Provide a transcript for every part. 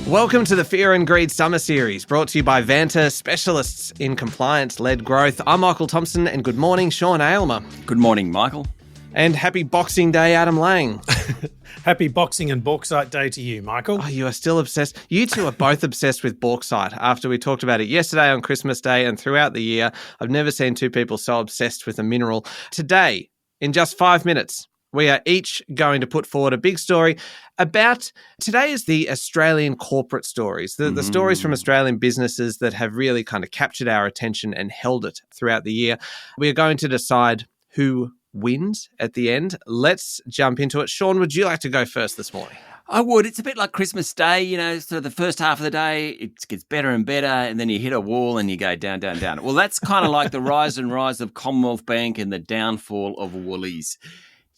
Welcome to the Fear and Greed Summer Series, brought to you by Vanta, specialists in compliance-led growth. I'm Michael Thompson, and good morning, Sean Aylmer. Good morning, Michael. And happy Boxing Day, Adam Lang. Happy Boxing and Bauxite Day to you, Michael. Oh, you are still obsessed. You two are both obsessed with bauxite after we talked about it yesterday on Christmas Day and throughout the year. I've never seen two people so obsessed with a mineral. Today, in just 5 minutes, we are each going to put forward a big story about, today is the Australian corporate stories, the stories from Australian businesses that have really kind of captured our attention and held it throughout the year. We are going to decide who wins at the end. Let's jump into it. Sean, would you like to go first this morning? I would. It's a bit like Christmas Day, so the first half of the day, it gets better and better, and then you hit a wall and you go down, down, down. Well, that's kind of like the rise of Commonwealth Bank and the downfall of Woolies.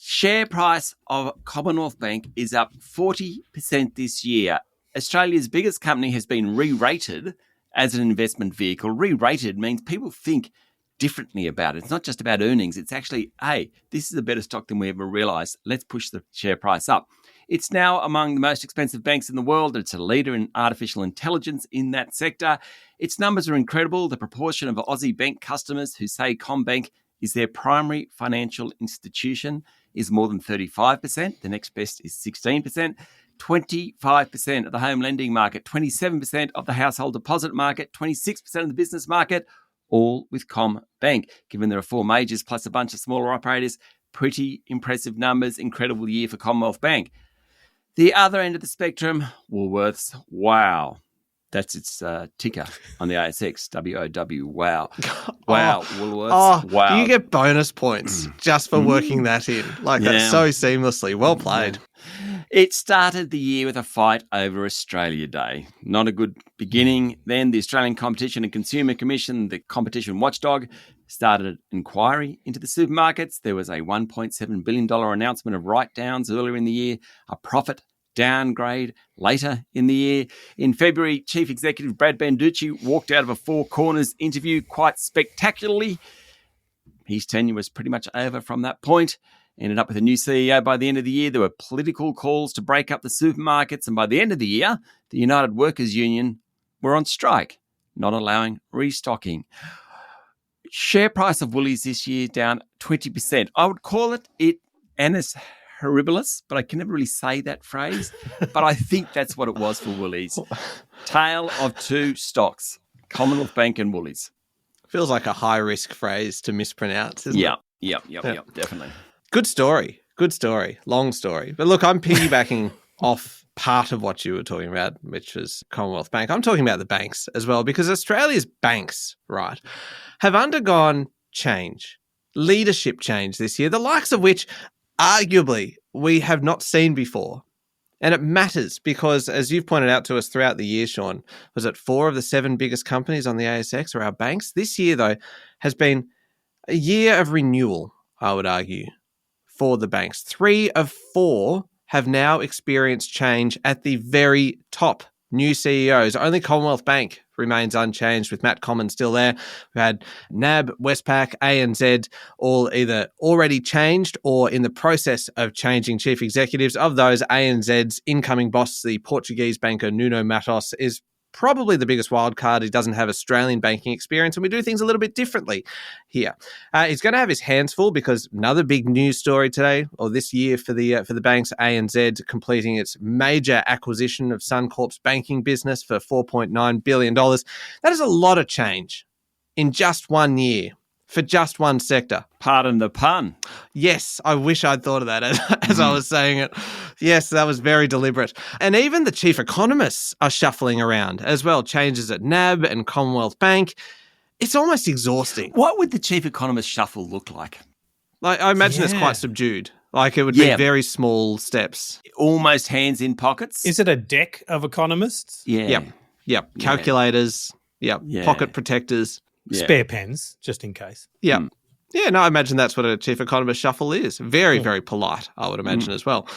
Share price of Commonwealth Bank is up 40% this year. Australia's biggest company has been re-rated as an investment vehicle. Re-rated means people think differently about it. It's not just about earnings. It's actually, hey, this is a better stock than we ever realised. Let's push the share price up. It's now among the most expensive banks in the world. It's a leader in artificial intelligence in that sector. Its numbers are incredible. The proportion of Aussie bank customers who say CommBank is their primary financial institution is more than 35%. The next best is 16%. 25% of the home lending market, 27% of the household deposit market, 26% of the business market, all with CommBank. Given there are four majors plus a bunch of smaller operators, pretty impressive numbers, incredible year for Commonwealth Bank. The other end of the spectrum, Woolworths, wow. That's its ticker on the ASX, WOW, wow. Wow, Woolworths, wow. You get bonus points just for working that in. That so seamlessly. Well played. It started the year with a fight over Australia Day. Not a good beginning. Then the Australian Competition and Consumer Commission, the competition watchdog, started an inquiry into the supermarkets. There was a $1.7 billion announcement of write-downs earlier in the year, a profit downgrade later in the year. In February, Chief Executive Brad Banducci walked out of a Four Corners interview quite spectacularly. His tenure was pretty much over from that point. Ended up with a new CEO by the end of the year. There were political calls to break up the supermarkets, and by the end of the year, the United Workers Union were on strike, not allowing restocking. Share price of Woolies this year down 20%. I would call it annus horribilis, but I can never really say that phrase. But I think that's what it was for Woolies. Tale of two stocks, Commonwealth Bank and Woolies. Feels like a high-risk phrase to mispronounce, isn't it? Yep, definitely. Good story. Long story. But look, I'm piggybacking off part of what you were talking about, which was Commonwealth Bank. I'm talking about the banks as well, because Australia's banks, right, have undergone change, leadership change this year, the likes of which arguably we have not seen before. And it matters because, as you've pointed out to us throughout the year, Sean, was it 4 of the 7 biggest companies on the ASX are our banks? This year, though, has been a year of renewal, I would argue, for the banks. 3 of 4 have now experienced change at the very top. New CEOs. Only Commonwealth Bank remains unchanged with Matt Common still there. We've had NAB, Westpac, ANZ all either already changed or in the process of changing chief executives. Of those, ANZ's incoming boss, the Portuguese banker Nuno Matos, is probably the biggest wild card. He doesn't have Australian banking experience, and we do things a little bit differently here. He's going to have his hands full because another big news story today or this year for the banks, ANZ completing its major acquisition of Suncorp's banking business for $4.9 billion. That is a lot of change in just 1 year for just one sector. Pardon the pun. Yes, I wish I'd thought of that as I was saying it. Yes, that was very deliberate. And even the chief economists are shuffling around as well. Changes at NAB and Commonwealth Bank. It's almost exhausting. What would the chief economist shuffle look like? I imagine it's quite subdued. It would be very small steps. Almost hands in pockets. Is it a deck of economists? Yeah. Yep. Calculators. Yep. Yeah. Pocket protectors. Yeah. Spare pens, just in case. Yeah. Yeah, no, I imagine that's what a chief economist shuffle is. Very, very polite, I would imagine as well.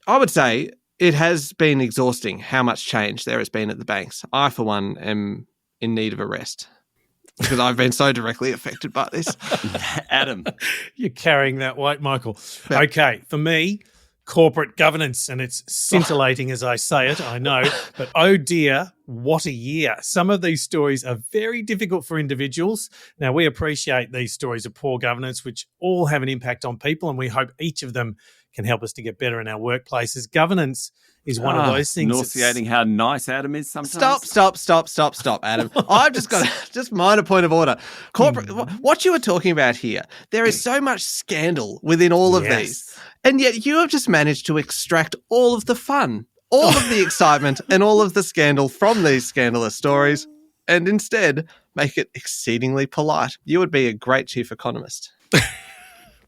I would say it has been exhausting how much change there has been at the banks. I, for one, am in need of a rest because I've been so directly affected by this. Adam. You're carrying that weight, Michael. Okay, for me, corporate governance, and it's scintillating as I say it, I know. But oh dear, what a year. Some of these stories are very difficult for individuals. Now, we appreciate these stories of poor governance, which all have an impact on people, and we hope each of them can help us to get better in our workplaces. Governance is one of those things. Nauseating how nice Adam is sometimes. Stop, Adam. I've just got just minor point of order. Corporate, what you were talking about here, there is so much scandal within all of these. And yet you have just managed to extract all of the fun, all of the excitement, and all of the scandal from these scandalous stories, and instead make it exceedingly polite. You would be a great chief economist.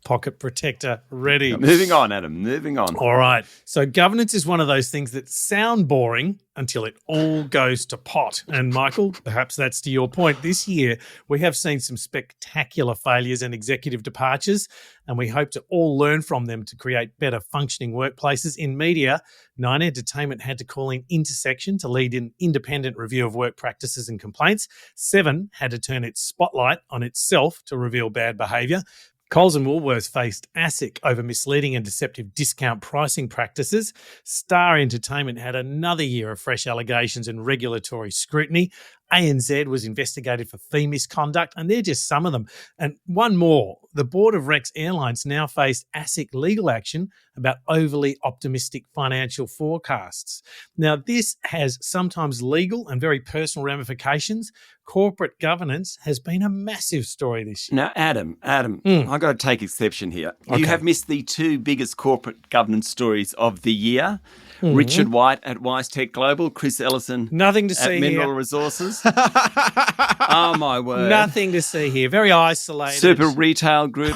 Pocket protector ready. Moving on, Adam. Moving on. All right. So governance is one of those things that sound boring until it all goes to pot. And Michael, perhaps that's to your point. This year, we have seen some spectacular failures and executive departures, and we hope to all learn from them to create better functioning workplaces. In media, Nine Entertainment had to call in Intersection to lead an independent review of work practices and complaints. Seven had to turn its spotlight on itself to reveal bad behaviour. Coles and Woolworths faced ASIC over misleading and deceptive discount pricing practices. Star Entertainment had another year of fresh allegations and regulatory scrutiny. ANZ was investigated for fee misconduct, and they're just some of them. And one more, the board of Rex Airlines now faced ASIC legal action about overly optimistic financial forecasts. Now, this has sometimes legal and very personal ramifications. Corporate governance has been a massive story this year. Now, Adam, I've got to take exception here. Okay. You have missed the two biggest corporate governance stories of the year. Richard White at WiseTech Global, Chris Ellison Nothing to see at Mineral here. Resources. Oh, my word. Nothing to see here. Very isolated. Super Retail Group.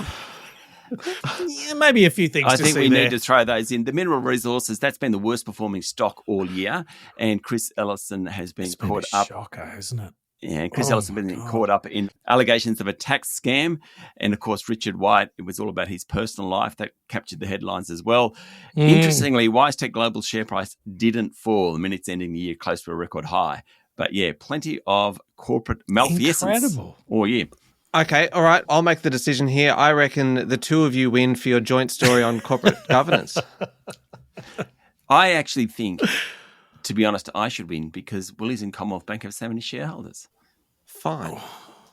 Yeah, maybe a few things I to think see we there. need to throw those in. The Mineral Resources, that's been the worst performing stock all year. And Chris Ellison has been caught up. Shocker, isn't it? Yeah, Chris Ellison has been caught up in allegations of a tax scam. And, of course, Richard White, it was all about his personal life. That captured the headlines as well. Interestingly, WiseTech Global share price didn't fall. The minutes ending the year close to a record high. But, yeah, plenty of corporate malfeasance. Incredible. All year. Okay, all right. I'll make the decision here. I reckon the two of you win for your joint story on corporate governance. I actually think, to be honest, I should win because Woolies and Commonwealth Bank have so many shareholders. Fine.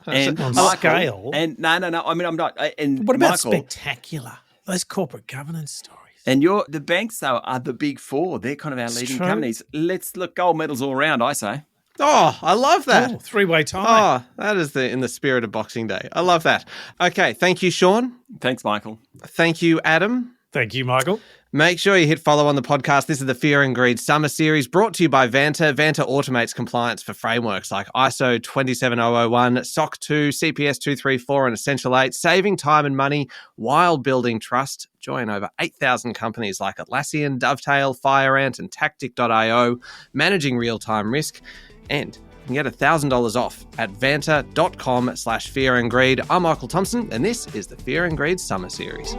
And on Michael, scale. And no. I mean, I'm not. And What about Michael, spectacular? Those corporate governance stories. And the banks, though, are the big four. They're kind of our leading companies. Let's look gold medals all around, I say. Oh, I love that. Oh, three-way tie. Oh, that is in the spirit of Boxing Day. I love that. Okay, thank you, Sean. Thanks, Michael. Thank you, Adam. Thank you, Michael. Make sure you hit follow on the podcast. This is the Fear and Greed Summer Series brought to you by Vanta. Vanta automates compliance for frameworks like ISO 27001, SOC 2, CPS 234, and Essential 8, saving time and money while building trust. Join over 8,000 companies like Atlassian, Dovetail, FireAnt, and Tactic.io, managing real-time risk. And you can get $1,000 off at vanta.com/fearandgreed. I'm Michael Thompson, and this is the Fear and Greed Summer Series.